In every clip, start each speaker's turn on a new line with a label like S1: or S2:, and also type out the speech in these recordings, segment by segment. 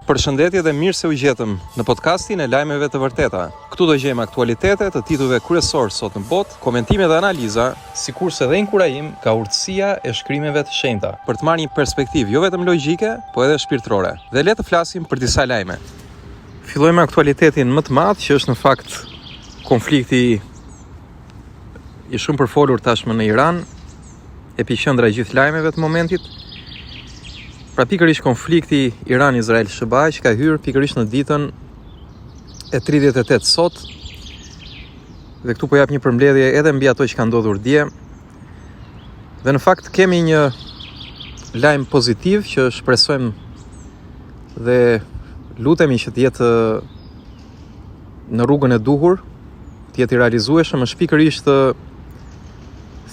S1: Përshëndetje dhe mirë se u gjetëm në podcastin e lajmeve të vërteta. Këtu do gjejmë aktualitete të titujve kryesor sot në botë, komentime dhe analiza, sikurse dhe inkurajim ka urtësia e shkrimeve të shenjta, për të marrë një perspektivë jo vetëm logjike, po edhe shpirtërore. Dhe le të flasim për disa lajme. Fillojmë me aktualitetin më të madh, që është në fakt konflikti i shumë përfolur tashmë në Iran, epiqendra e gjithë lajmeve të momentit. Pra pikërisht konflikti Iran-Izrael-Shëbaj që ka hyrë pikërisht në ditën e 38 sot. Dhe këtu po jap një përmbledhje edhe mbi ato që ka ndodhur dje. Dhe në fakt kemi një lajm pozitiv që shpresojmë dhe lutemi që të jetë në rrugën e duhur, të jetë i realizueshëm, është pikërisht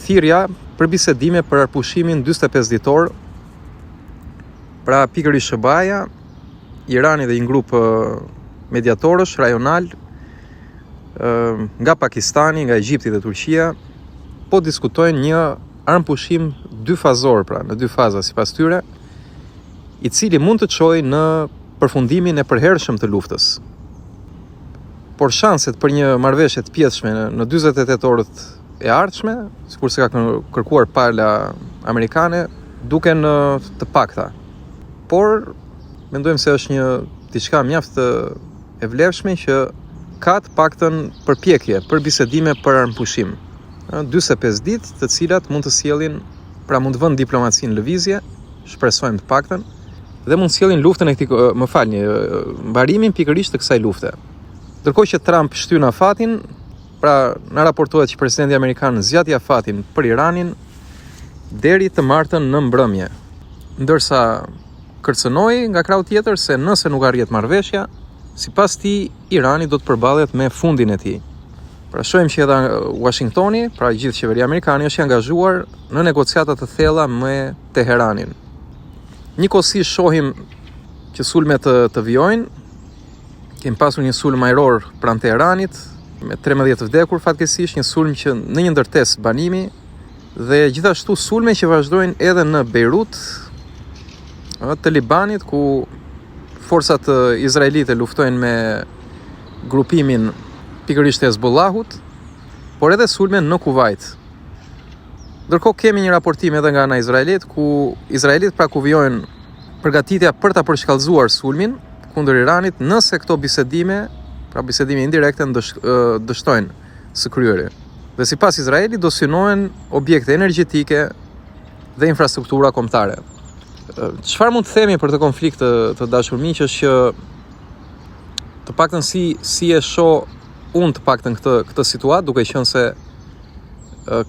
S1: thirrja për bisedime për arpushimin 45 ditor. Pra pikërisht Shëbaja, Irani dhe një grup mediatorësh rajonal nga Pakistani, nga Egjipti dhe Turqia po diskutojnë një armpushim dyfazor, pra në dy faza sipas tyre, i cili mund të çojë në përfundimin e përhershëm të luftës. Por shanset për një marrëveshje të pjesshme në 48 orët e ardhshme, sikurse ka kërkuar pala amerikane, duken të pakta. Por mendojmë se është një diçka mjaft e vlefshme që ka të paktën përpjekje për bisedime për armpushim. 45 ditë të cilat mund të sjellin, pra mund të vënë diplomacinë në lëvizje, shpresojmë të paktën, dhe mund të sjellin luftën mbarimin pikërisht të kësaj lufte. Ndërkohë që Trump shtyn afatin, pra na raportohet që presidenti amerikan zgjati afatin për Iranin deri të martën në mbrëmje. Ndërsa kërcënoi nga krau tjetër se nëse nuk arrihet marrëveshja, sipas tij Irani do të përballet me fundin e tij. Pra shohim që edhe Washingtoni, pra gjithë qeveria amerikane është angazhuar në negociata të thella me Teheranin. Njëkohësisht shohim që sulmet të vijojnë. Kemi pasur një sulm ajror pranë Teheranit me 13 vdekur fatkeqësisht, një sulm që në një ndërtesë banimi, dhe gjithashtu sulme që vazhdojnë edhe në Beirut të Libanit, ku forcat izraelite luftojnë me grupimin pikërisht Hezbollahut, por edhe sulme në Kuvajt. Ndërkohë kemi një raportim edhe nga ana izraelit, ku izraelit pra kuvijojnë përgatitja për ta përshkallëzuar sulmin kundër Iranit nëse këto bisedime, pra bisedime indirekte, dështojnë së kryeri. Dhe sipas Izraelit do synohen objekte energjetike dhe infrastruktura kombëtare. Çfarë mund të themi për të konflikt të dashur miq është që të paktën si e shoh unë të paktën këtë situatë, duke qenë se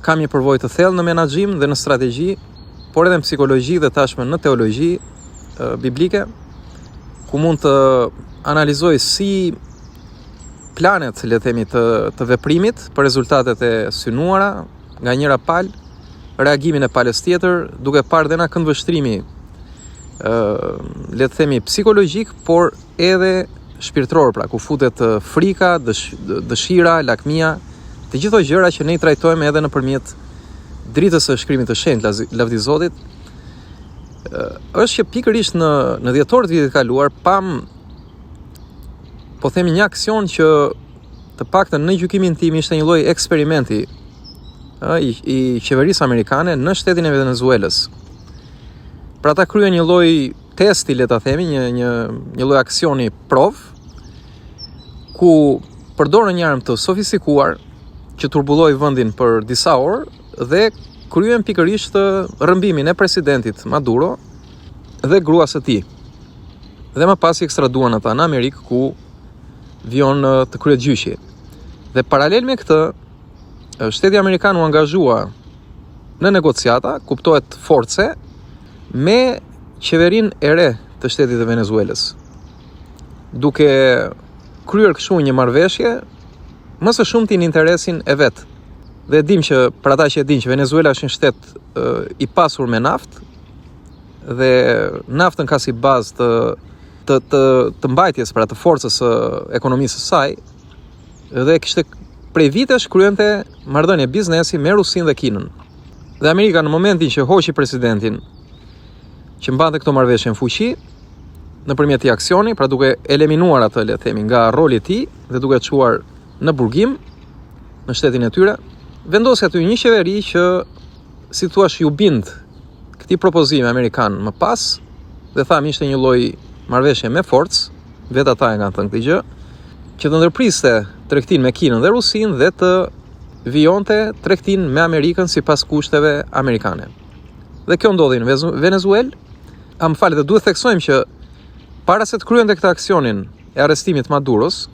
S1: kam një përvojë të thellë në menaxhim dhe në strategji, por edhe në psikologji dhe tashmë në teologji biblike, ku mund të analizoj si planet, le të themi, të veprimit për rezultatet e synuara nga njëra palë, reagimin e palës tjetër, duke parë dhe nga këndvështrimi le të themi psikologjik, por edhe shpirtëror, pra ku futet frika, dëshira, lakmia, të gjitho gjëra që ne i trajtojmë edhe nëpërmjet dritës së shkrimit të shenjtë, lavdi Zotit, është që pikërisht në dhjetor të vitit kaluar pam, po themi, një aksion që të paktën në gjykimin tim ishte një lloj eksperimenti i qeverisë amerikane në shtetin e Venezuelës. Pra ta kryen një lloj testi, le ta themi, një lloj aksioni prov, ku përdorën një armë të sofistikuar që turbulloi vendin për disa orë dhe kryen pikërisht rrëmbimin e presidentit Maduro dhe gruas së tij. Dhe më pas i ekstraduan ata në Amerikë, ku vijon të kryet gjyqi. Dhe paralel me këtë, shteti amerikan u angazhua në negociata, kuptohet force, me qeverinë e re të shtetit të Venezuelës, duke kryer kështu një marrëveshje më së shumti në interesin e vet. Dhe dim që për ata që e dinë që Venezuela është një shtet i pasur me naftë, dhe naftën ka si bazë të mbajtjes, pra të forcës së ekonomisë së saj, dhe kishte prej vitesh kryente marrëdhënie biznesi me Rusinë dhe Kinën. Dhe Amerika në momentin që hoqi presidentin që mbante këto marrëveshje në fuqi, nëpërmjet këtij aksioni, pra duke eliminuar atë, le të themi, nga roli i tij dhe duke çuar në burgim në shtetin e tyre, vendosi aty një qeveri që, si thua, ju bind këtij propozimi amerikan më pas, dhe tham ishte një lloj marrëveshje me forcë, vetë ata e kanë thënë këtë gjë, që të ndërpriste tregtinë me Kinën dhe Rusinë dhe të vijonte tregtinë me Amerikën sipas kushteve amerikane. Dhe kjo ndodhi në Venezuelë. Më falë, dhe duhet theksojmë që para se të kryente këtë aksionin e arrestimit Maduros,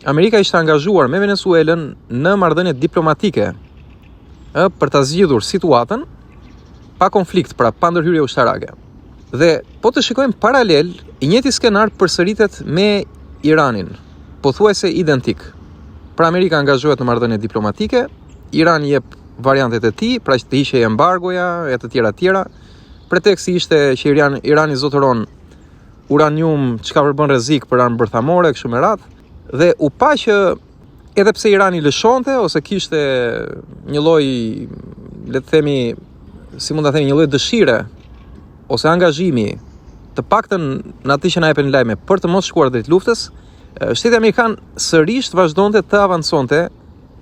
S1: Amerika ishte angazhuar me Venezuelën në marrëdhënie diplomatike për ta zgjidhur situatën pa konflikt, pra pa ndërhyrje ushtarake. Dhe po të shikojmë paralel, i njëjti skenar përsëritet me Iranin, pothuajse identik. Pra Amerika angazhohet në marrëdhënie diplomatike, Irani jep variantet e tij, pra të hiqej embargoja e të tjera. Preteksti ishte që Irani zotëron uranium që ka përbën rrezik për armë bërthamore, kështu me radhë, dhe u pa që edhe pse Irani lëshonte ose kishte një lloj, le të themi, si mund ta themi, një lloj dëshire ose angazhimi, të paktën në atë që na jepen lajme, për të mos shkuar drejt luftës, shteti amerikan sërish vazhdonte të avanconte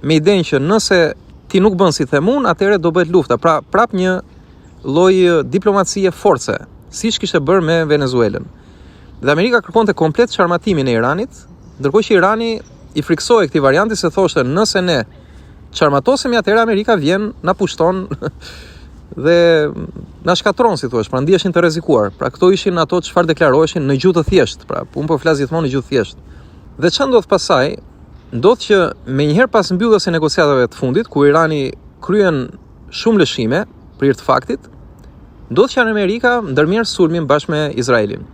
S1: me idenë që nëse ti nuk bën si them unë, atëherë do bëhet lufta. Pra prap një lloj diplomacie force, siç kishte bërë me Venezuelën. Dhe Amerika kërkonte komplet çarmatimin e Iranit, ndërkohë që Irani i friksoi këtij varianti se thoshte nëse ne çarmatosemi, atëherë Amerika vjen, na pushton dhe na shkatron, si thua, pra ndiheshin të rrezikuar. Pra këto ishin ato çfarë deklaroheshin në gjuhë të thjeshtë. Pra unë po flas gjithmonë në gjuhë të thjeshtë. Dhe ç'a ndodh pasaj? Ndodh që menjëherë pas mbylljes së negociatave të fundit, ku Irani kryen shumë lëshime për hir të faktit, ndodh që Amerika ndërmerr sulmin bashkë me Izraelin.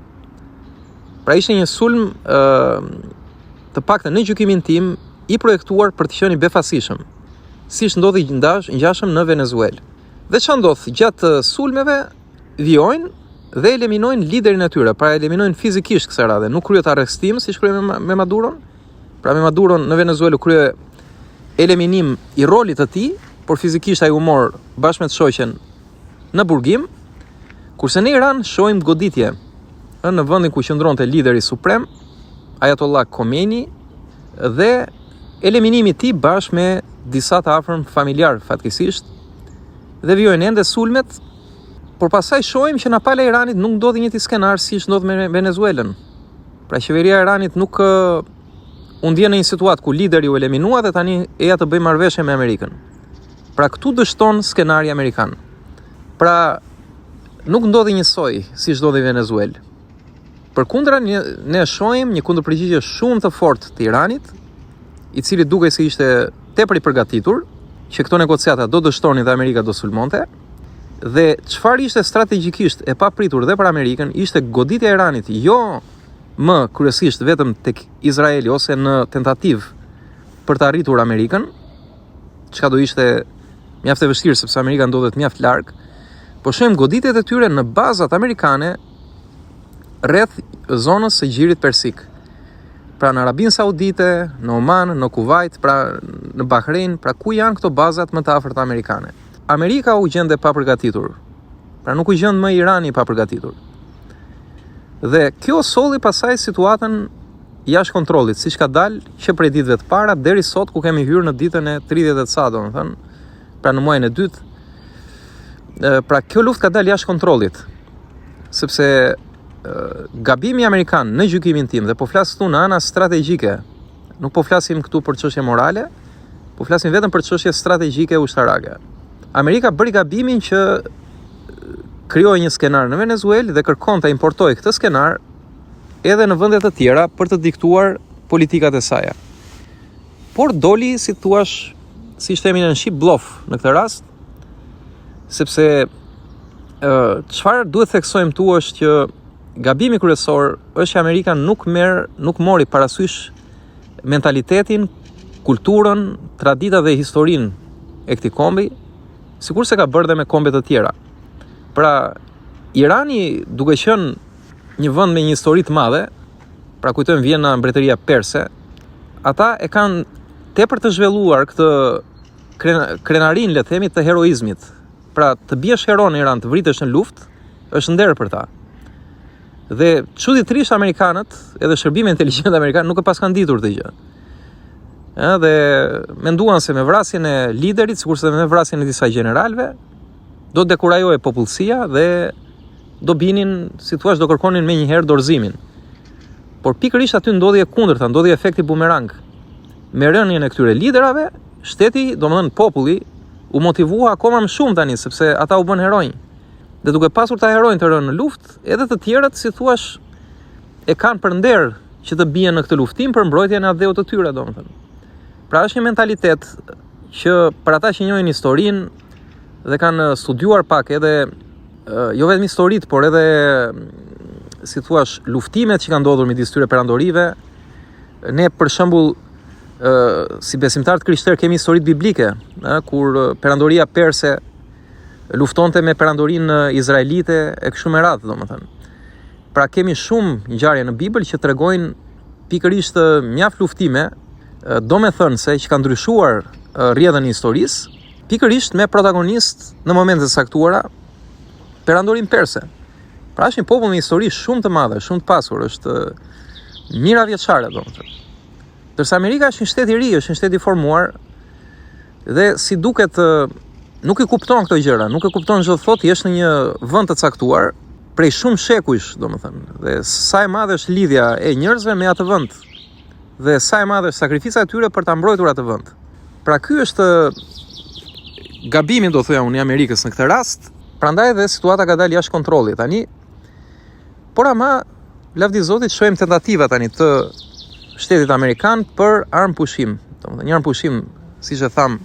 S1: Pra ishte një sulm të paktën në gjykimin tim i projektuar për të qenë i befasishëm, siç ndodhi ngjashëm në Venezuelë. Dhe ç'a ndodh? Gjatë sulmeve vijojnë dhe eliminojnë liderin e tyre, pra eliminojnë fizikisht kësaj radhe, nuk kryet arrestim siç kryen me Maduron. Pra me Maduron në Venezuelë krye eliminim i rolit të tij, por fizikisht ai u mor bashkë me të shoqen në burgim, kurse në Iran shohim goditje në vendin ku qëndronte lideri suprem, Ayatollah Khomeini, dhe eliminimi i tij bashkë me disa të afërm familjar fatkeqësisht, dhe vijojnë ende sulmet, por pastaj shohim që në pala e Iranit nuk ndodhi njëti skenar siç ndodh me Venezuelën. Pra qeveria e Iranit nuk u ndjen në një situatë ku lideri u eliminua dhe tani eja të bëjë marrëveshje me Amerikën. Pra këtu dështon skenari amerikan. Pra nuk ndodhi njësoj si ndodhi në Venezuelë. Përkundra, ne shohim një kundërpërgjigje shumë të fortë të Iranit, i cili dukej se ishte tepër i përgatitur që këto negociata do dështonin dhe Amerika do sulmonte. Dhe çfarë ishte strategjikisht e papritur dhe për Amerikën ishte goditja e Iranit, jo më kryesisht vetëm tek Izraeli ose në tentativë për të arritur Amerikën, çka do ishte mjaft e vështirë sepse Amerika ndodhet mjaft larg, por shohim goditjet e tyre në bazat amerikane rreth zonës së Gjirit Persik. Pra në Arabinë Saudite, në Oman, në Kuvajt, pra në Bahrein, pra ku janë këto bazat më të afërta amerikane. Amerika u gjende pa përgatitur. Pra nuk u gjend më Irani pa përgatitur. Dhe kjo solli pasaj situatën jashtë kontrollit, siç ka dalë që prej ditëve të para deri sot ku kemi hyrë në ditën e 30 ca, domethënë, pra në muajin e dytë. Pra kjo luftë ka dalë jashtë kontrollit. Sepse gabimi amerikan në gjykimin tim, dhe po flas këtu në ana strategjike, nuk po flasim këtu për çështje morale, po flasim vetëm për çështje strategjike ushtarake. Amerika bëri gabimin që krijoi një skenar në Venezuelë dhe kërkon të importojë këtë skenar edhe në vende të tjera për të diktuar politikat e saj. Por doli, si thua, siç themi në shqip, bluff në këtë rast, sepse çfarë duhet theksojmë tu është që gabimi kryesor është që Amerika nuk mori parasysh mentalitetin, kulturën, traditat dhe historinë e këtij kombi, sikur se ka bërë dhe me kombe të tjera. Pra, Irani, duke qenë një vend me një histori të madhe, pra kujtojmë vjen nga mbretëria perse, ata e kanë tepër të zhvelluar këtë krenarin, le të themi, të heroizmit. Pra, të biesh hero në Iran, të vritesh në luftë, është nder për ta. Dhe çuditërisht amerikanët, edhe shërbime inteligjente amerikane nuk e pas kanë ditur këtë gjë. Dhe menduan se me vrasjen e liderit, sikurse me vrasjen e disa generalëve, do dekurajojë popullsia dhe do binin, si thua, do kërkonin me njëherë dorëzimin. Por pikërisht aty ndodhi e kundërta, ndodhi efekti bumerang. Me rënien e këtyre liderave, shteti, domethënë populli, u motivua akoma më shumë tani, sepse ata u bën heronj. Dhe duke pasur ta heronj të rënë në luftë, edhe të tjerët, si thua, e kanë për nder që të bien në këtë luftim për mbrojtjen e adheut të tyre, domethënë. Pra është një mentalitet që për ata që njohin historinë dhe kanë studiuar pak edhe jo vetëm historitë, por edhe si thua luftimet që kanë ndodhur midis tyre perandorive. Ne për shembull si besimtar të krishterë kemi historitë biblike, kur perandoria perse luftonte me perandorinë izraelite e kështu me radhë, domethënë. Pra kemi shumë ngjarje në Bibël që tregojnë pikërisht mjaft luftime, domethënëse që kanë ndryshuar rrjedhën e historisë, pikërisht me protagonist në momente të saktuara perandorin perse. Pra është një popull me histori shumë të madhe, shumë të pasur, është mijëra vjeçare, domethënë. Ndërsa Amerika është një shtet i ri, është një shtet i formuar dhe si duket nuk i kupton këto gjëra, nuk e kupton çdo thotë, jesh në një vend të caktuar prej shumë shekujsh, domethënë. Dhe sa e madhe është lidhja e njerëzve me atë vend. Dhe sa e madhe është sakrifica e tyre për ta mbrojtur atë vend. Pra ky është gabimi, do thoya unë, i Amerikës në këtë rast. Prandaj dhe situata ka dalë jashtë kontrollit tani. Por ama lavdi Zotit shohim tentativa tani të shtetit amerikan për armë pushim. Domethënë një armë pushim, siç e tham,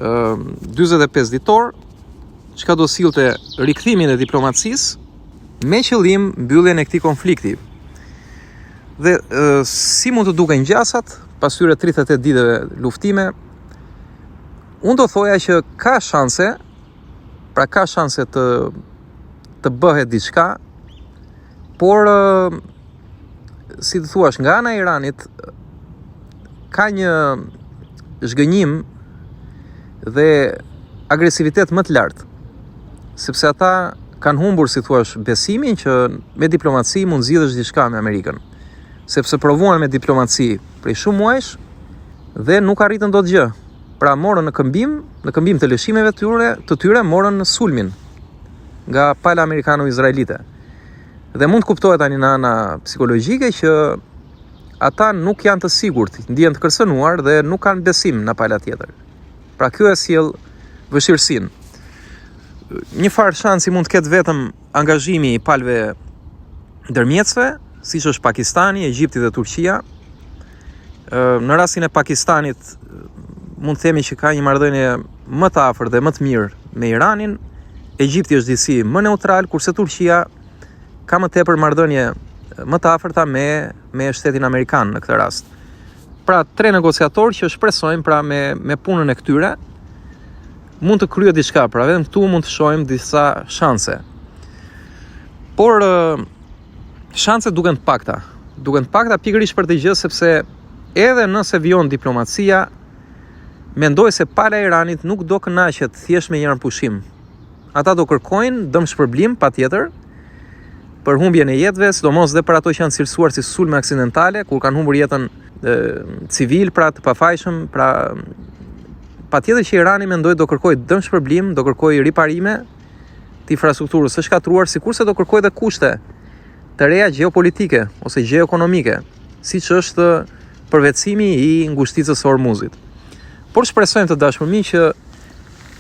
S1: 45 ditor, çka do sillte rikthimin e diplomacisë me qëllim mbylljen e këtij konflikti. Dhe si mund të duken ngjasat pas tyre 38 ditëve luftime, unë do thoja që ka shanse, pra ka shanse të bëhet diçka, por si të thuash, nga ana e Iranit ka një zhgënjim dhe agresivitet më të lartë, sepse ata kanë humbur, si thuash, besimin që me diplomaci mund zgjidhësh diçka me Amerikën, sepse provuan me diplomaci prej shumë muajsh dhe nuk arritën dot gjë. Pra morën në këmbim të lëshimeve të tyre morën në sulmin nga pala amerikano-izraelite. Dhe mund të kuptohet tani në ana psikologjike që ata nuk janë të sigurt, ndihen të kërcënuar dhe nuk kanë besim në pala tjetër. Pra kjo e sjell vështirësinë. Një farë shansi mund të ketë vetëm angazhimi i palëve ndërmjetësve, siç është Pakistani, Egjipti dhe Turqia. Në rastin e Pakistanit mund të themi që ka një marrëdhënie më të afërt dhe më të mirë me Iranin. Egjipti është disi më neutral, kurse Turqia ka më tepër marrëdhënie më të afërta me shtetin amerikan në këtë rast. Pra tre negociatorë që shpresojmë pra me punën e këtyre mund të kryet diçka, pra vetëm këtu mund të shohim disa shanse. Por shanset duken të pakta. Duken të pakta pikërisht për të gjë sepse edhe nëse vijon diplomacia, mendoj se pala e Iranit nuk do kënaqet thjesht me një armë pushim. Ata do kërkojnë dëmshpërblim patjetër për humbjen e jetëve, sidomos dhe për ato që janë cilësuar si sulme aksidentale, kur kanë humbur jetën civil, pra të pafajshëm, pra patjetër që Irani mendoj do kërkojë dëmshpërblim, do kërkojë riparime të infrastrukturës së shkatruar, sikurse do kërkojë dhe kushte të reja gjeopolitike ose gjeoekonomike, siç është përvetësimi i ngushticës së Hormuzit. Por shpresojmë të dashurmi që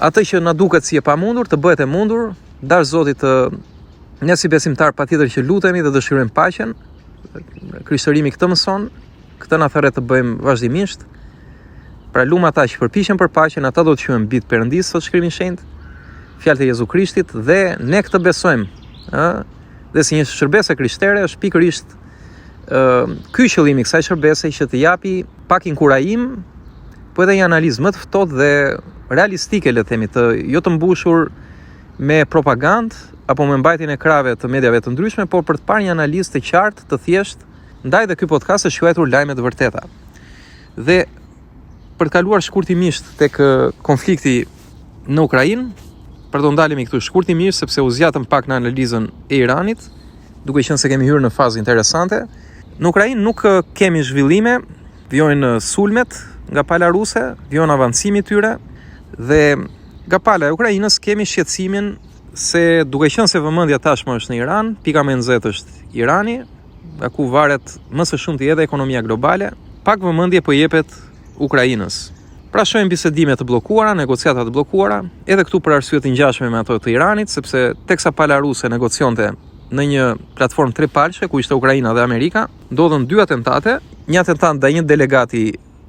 S1: atë që na duket si e pamundur të bëhet e mundur, dash Zotit ne si besimtar patjetër që lutemi dhe dëshirojmë paqen. Krishtërimi këtë mëson, këtë na thërret të bëjmë vazhdimisht. Pra lumë ata që përpiqen për paqen, ata do të quhen bijtë e Perëndisë, thotë Shkrimi i Shenjtë, fjalët e Jezu Krishtit, dhe ne këtë besojmë, Dhe si një shërbese krishtere është pikërisht ky qëllimi i kësaj shërbese që të japi pak inkurajim, po edhe një analizë më të ftohtë dhe realistike, le të themi, jo të mbushur me propagandë apo me mbajtjen e krave të mediave të ndryshme, por për të parë një analizë të qartë, të thjeshtë, ndaj dhe ky podcast është quajtur Lajme të Vërteta. Dhe për të kaluar shkurtimisht tek konflikti në Ukrainë, për të ndalemi këtu shkurtimisht sepse u zgjatëm pak në analizën e Iranit, duke qenë se kemi hyrë në fazë interesante. Në Ukrainë nuk kemi zhvillime, vijojnë sulmet nga pala ruse, vijon avancimi i tyre dhe nga pala e Ukrainës kemi shqetësimin se duke qenë se vëmendja tashmë është në Iran, pika më e nxehtë është Irani, nga ku varet më së shumti edhe ekonomia globale, pak vëmendje po jepet Ukrainës. Pra shohim bisedime të bllokuara, negociata të bllokuara, edhe këtu për arsye të ngjashme me ato të Iranit, sepse teksa pala ruse negocionte në një platformë tripalçe ku ishte Ukraina dhe Amerika, ndodhen 2 atentate, një atentat ndaj një delegati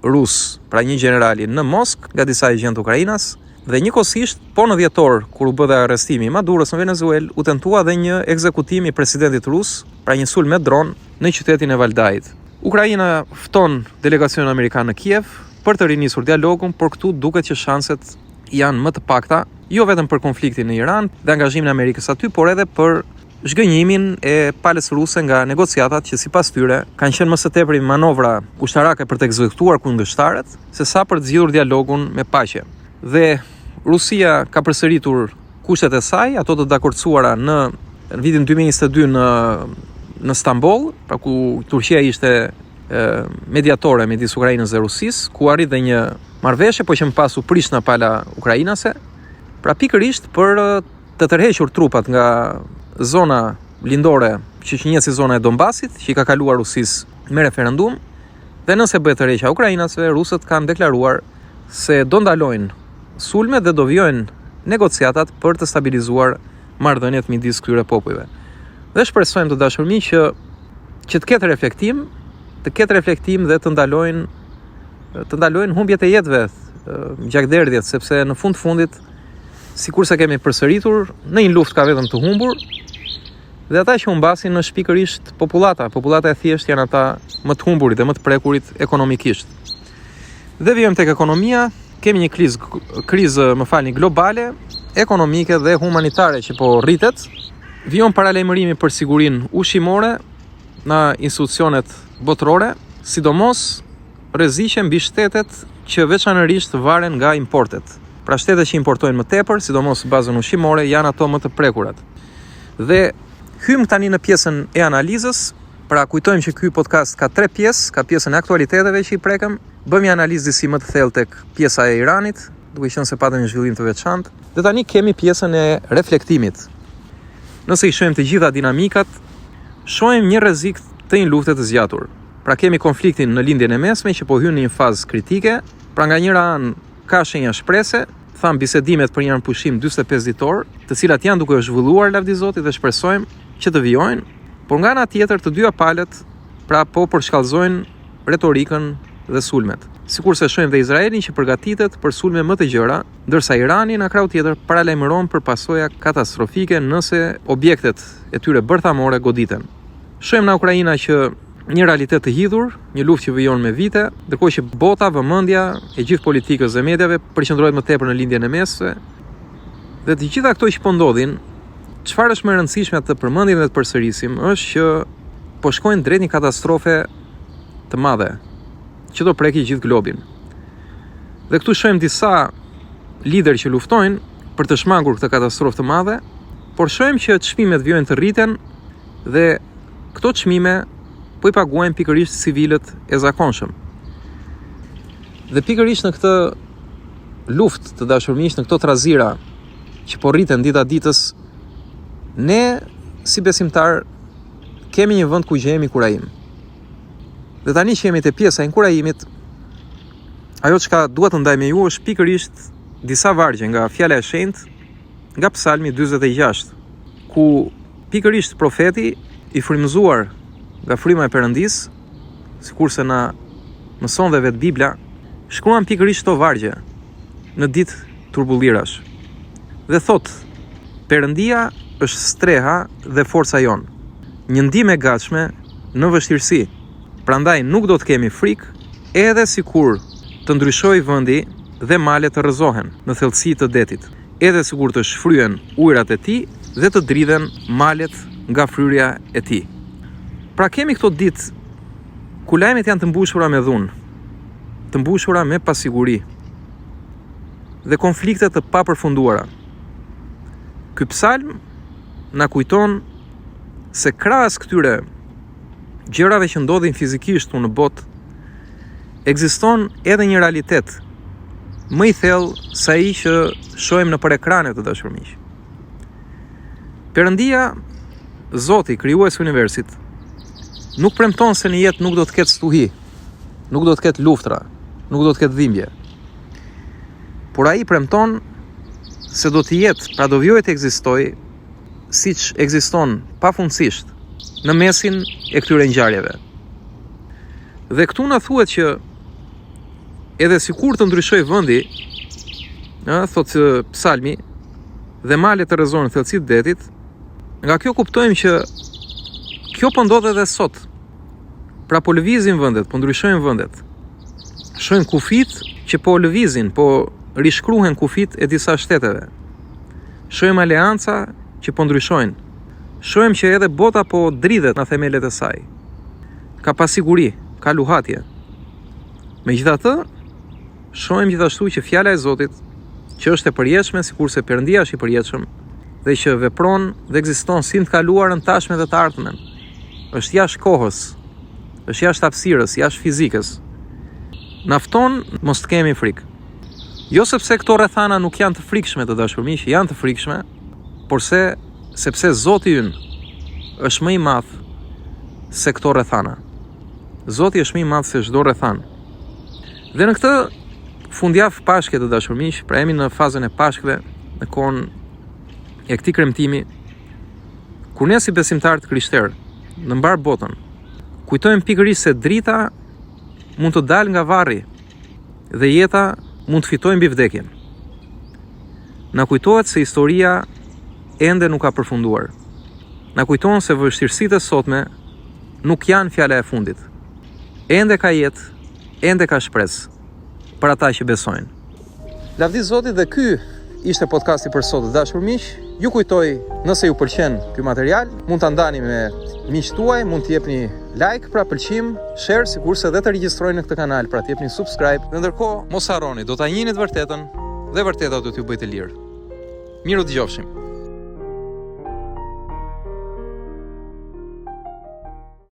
S1: rus, pra një generali në Moskë nga disa agjentë Ukrainas, dhe njëkohësisht, po në dhjetor kur u bë dhe arrestimi i Maduros në Venezuelë, u tentua dhe një ekzekutim i presidentit rus, pra një sulm me dron në qytetin e Valdajit. Ukraina fton delegacionin amerikan në Kiev për të rinisur dialogun, por këtu duket që shanset janë më të pakta, jo vetëm për konfliktin në Iran dhe angazhimin e Amerikës aty, por edhe për zhgënjimin e palës ruse nga negociatat që sipas tyre kanë qenë më së tepri manovra ushtarake për të ekzekutuar kundërshtarët, sesa për të zgjidhur dialogun me paqe. Dhe Rusia ka përsëritur kushtet e saj, ato të dakordsuara në vitin 2022 në Stamboll, pra ku Turqia ishte mediatore midis Ukrainës dhe Rusisë, ku arrit dhe një marrëveshje, po që më pas u prish në pala ukrainase, pra pikërisht për të tërhequr trupat nga zona lindore që njihet si zona e Donbasit, që i ka kaluar Rusisë me referendum, dhe nëse bëhet tërheqja e ukrainasve, rusët kanë deklaruar se do ndalojnë sulmet dhe do vijojnë negociatat për të stabilizuar marrëdhëniet midis këtyre popujve. Dhe shpresojmë të dashur miq që të ketë reflektim dhe të ndalojnë humbjet e jetëve, gjakderdhjet, sepse në fundit sikurse kemi përsëritur, në një luftë ka vetëm të humbur, dhe ata që humbasin është pikërisht popullata e thjeshtë janë ata më të humburit dhe më të prekurit ekonomikisht. Dhe vijmë tek ekonomia, kemi një krizë globale, ekonomike dhe humanitare që po rritet. Vijon paralajmërimi për sigurinë ushqimore në institucionet botërore, sidomos rreziqe mbi shtetet që veçanërisht varen nga importet. Pra shtetet që importojnë më tepër, sidomos bazën ushqimore, janë ato më të prekurat. Dhe hym tani në pjesën e analizës. Pra kujtojmë që ky podcast ka 3 pjesë, ka pjesën e aktualiteteve që i prekëm, bëmi analizë disi më të thellë tek pjesa e Iranit, duke qenë se patëm një zhvillim të veçantë, dhe tani kemi pjesën e reflektimit. Nëse i shohim të gjitha dinamikat, shohim një rrezik të një lufte të zgjatur. Pra kemi konfliktin në lindjen e mesme që po hyn në një fazë kritike, pra nga njëra anë ka shenja shprese, tham bisedimet për një pushim 45 ditor, të cilat janë duke u zhvilluar lavdi Zotit dhe shpresojmë që të vijojnë, por nga ana tjetër të dyja palët pra po përshkallëzojnë retorikën dhe sulmet. Sikurse shohim dhe Izraelin që përgatitet për sulme më të gjëra, ndërsa Irani në krau tjetër paralajmëron për pasoja katastrofike nëse objektet e tyre bërthamore goditen. Shohim në Ukraina që një realitet të hidhur, një luftë që vijon me vite, ndërkohë që bota, vëmendja e gjithë politikës dhe mediave përqendrohet më tepër në lindjen e mesme. Dhe të gjitha këto që po ndodhin, çfarë është më e rëndësishme të përmendim dhe të përsërisim është që po shkojnë drejt një katastrofe të madhe, që do preki gjithë globin. Dhe këtu shohim disa lider që luftojnë për të shmangur këtë katastrofë të madhe, por shohim që çmimet vijojnë të rriten dhe këto çmime po i paguajnë pikërisht civilët e zakonshëm. Dhe pikërisht në këtë luftë të dashur miq, në këto trazira që po rriten dita ditës, ne si besimtar kemi një vend ku gjejmë kurajim. Dhe tani që jemi te pjesa e inkurajimit, ajo çka dua të ndaj me ju është pikërisht disa vargje nga fjala e shenjtë nga Psalmi 46, ku pikërisht profeti i frymëzuar nga fryma e Perëndis, sikurse na mëson dhe vetë Bibla, shkruan pikërisht këto vargje në ditë turbullirash. Dhe thot: Perëndia është streha dhe forca jon, një ndihmë e gatshme në vështirësi. Prandaj nuk do të kemi frikë, edhe sikur të ndryshojë vendi dhe malet të rrëzohen në thellësi të detit, edhe sikur të shfryen ujërat e tij dhe të dridhen malet nga fryrja e tij. Pra kemi këto ditë ku lajmet janë të mbushura me dhunë, të mbushura me pasiguri dhe konflikte të papërfunduara. Ky psalm na kujton se krahas këtyre gjërave që ndodhin fizikisht në botë, ekziston edhe një realitet më i thellë se ai që shohim nëpër ekranet të dashur miq. Perëndia, Zoti, krijuesi i universit, nuk premton se në jetë nuk do të ketë stuhi, nuk do të ketë luftra, nuk do të ketë dhimbje. Por ai premton se do të jetë, pra do vijojë të ekzistojë siç ekziston pafundësisht në mesin e këtyre ngjarjeve. Dhe këtu na thuhet që edhe sikur të ndryshojë vendi, thotë Psalmi, dhe malet të rrezojnë thellësitë e detit, nga kjo kuptojmë që kjo po ndodh edhe sot. Pra po lëvizin vendet, po ndryshojnë vendet. Shohim kufit që po lëvizin, po rishkruhen kufit e disa shteteve. Shohim aleanca që po ndryshojnë. Shohim që edhe bota po dridhet në themelet e saj. Ka pasiguri, ka luhatje. Megjithatë, shohim gjithashtu që fjala e Zotit, që është e përjetshme sikurse Perëndia është i përjetshëm, dhe që vepron dhe ekziston si të kaluarën, tashmen dhe të ardhmen, është jashtë kohës, është jashtë hapësirës, jashtë fizikës. Na fton mos të kemi frikë. Jo sepse këto rrethana nuk janë të frikshme të dashur miq, janë të frikshme, por sepse Zoti ynë është më i madh se këto rrethana. Zoti është më i madh se çdo rrethan. Dhe në këtë fundjavë Pashke të dashur miq, pra jemi në fazën e Pashkëve, në kohën e këtij kremtimi, kur ne si besimtarë të krishterë në mbar botën kujtojmë pikërisht se drita mund të dalë nga varri dhe jeta mund të fitojë mbi vdekjen. Na kujtohet se historia ende nuk ka përfunduar. Na kujton se vështirësitë e sotme nuk janë fjala e fundit. Ende ka jetë, ende ka shpresë për ata që besojnë. Lavdi Zotit, dhe ky ishte podcasti për sot, dashur miq. Ju kujtoj, nëse ju pëlqen ky material, mund ta ndani me miqtë tuaj, mund të jepni like, pra pëlqim, share, sikurse dhe të regjistrojeni në këtë kanal, pra të jepni subscribe. Dhe ndërkohë, mos harroni, do ta njihni të vërtetën dhe vërteta do t'ju bëjë të lirë. Miru dëgjofshim.